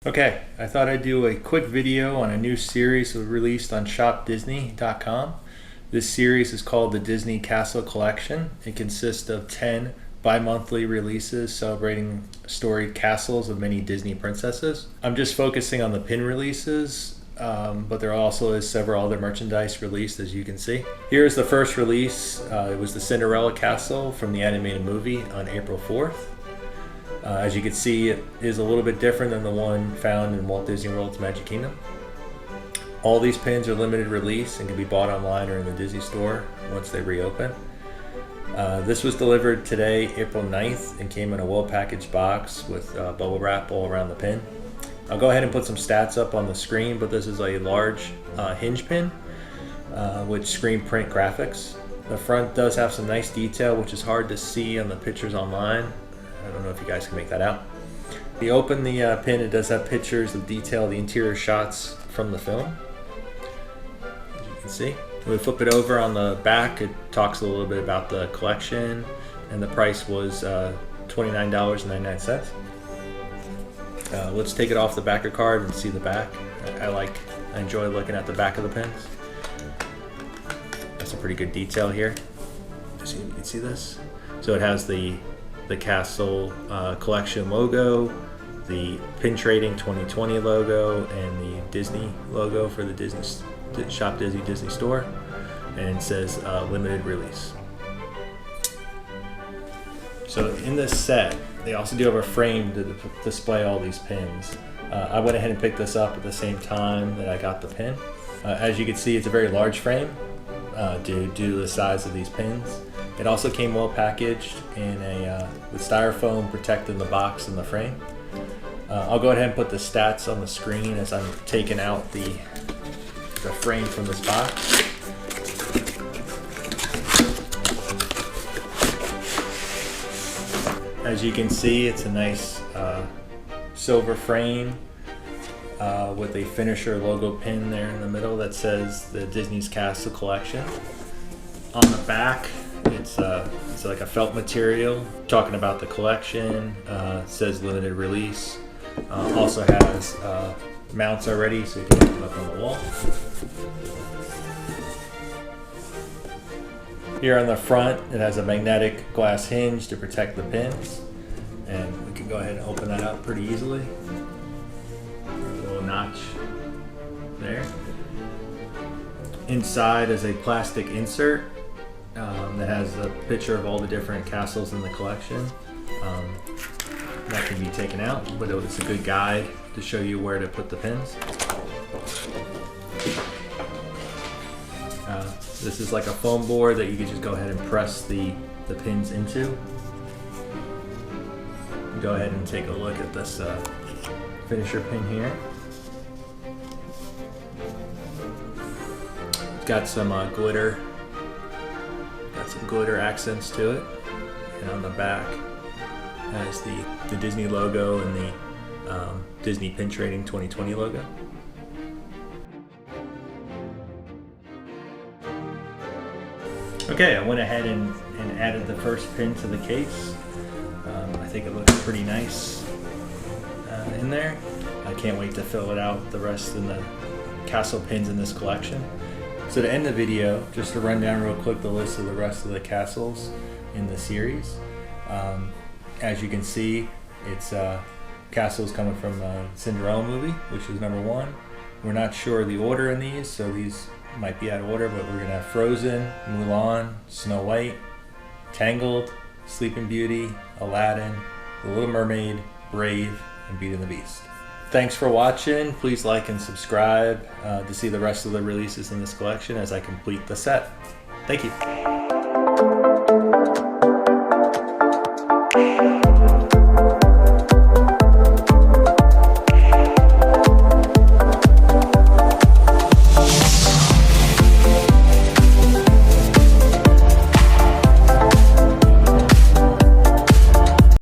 Okay, I thought I'd do a quick video on a new series released on shopdisney.com. This series is called the Disney Castle Collection. It consists of 10 bi-monthly releases celebrating storied castles of many Disney princesses. I'm just focusing on the pin releases, but there also is several other merchandise released, as you can see. Here's the first release. It was the Cinderella Castle from the animated movie on April 4th. As you can see, it is a little bit different than the one found in Walt Disney World's Magic Kingdom. All these pins are limited release and can be bought online or in the Disney store once they reopen. This was delivered today, April 9th, and came in a well-packaged box with bubble wrap all around the pin. I'll go ahead and put some stats up on the screen, but this is a large hinge pin with screen print graphics. The front does have some nice detail, which is hard to see on the pictures online. I don't know if you guys can make that out. If you open the pin, it does have pictures of detail the interior shots from the film, as you can see. When we flip it over on the back, it talks a little bit about the collection, and the price was $29.99. Let's take it off the backer card and see the back. I enjoy looking at the back of the pins. That's a pretty good detail here. So you can see this. So it has the Castle Collection logo, the Pin Trading 2020 logo, and the Disney logo for the Shop Disney store, and it says limited release. So in this set, they also do have a frame to display all these pins. I went ahead and picked this up at the same time that I got the pin. As you can see, it's a very large frame due to the size of these pins. It also came well packaged in with styrofoam protecting the box and the frame. I'll go ahead and put the stats on the screen as I'm taking out the frame from this box. As you can see, it's a nice silver frame with a finisher logo pin there in the middle that says the Disney's Castle Collection. On the back, it's like a felt material talking about the collection. It says limited release. Also has mounts already, so you can put them up on the wall. Here on the front, it has a magnetic glass hinge to protect the pins, and we can go ahead and open that up pretty easily. There's a little notch there. Inside is a plastic insert that has a picture of all the different castles in the collection. That can be taken out, but it's a good guide to show you where to put the pins. This is like a foam board that you can just go ahead and press the pins into. Go ahead and take a look at this finisher pin here. It's got some glitter. Got some glitter accents to it, and on the back has the Disney logo and the Disney Pin Trading 2020 logo. Okay, I went ahead and added the first pin to the case. I think it looks pretty nice in there. I can't wait to fill it out, the rest of the castle pins in this collection. So to end the video, just to run down real quick the list of the rest of the castles in the series. As you can see, it's castles coming from Cinderella movie, which is number 1. We're not sure the order in these, so these might be out of order, but we're gonna have Frozen, Mulan, Snow White, Tangled, Sleeping Beauty, Aladdin, The Little Mermaid, Brave, and Beauty and the Beast. Thanks for watching. Please like and subscribe to see the rest of the releases in this collection as I complete the set. Thank you.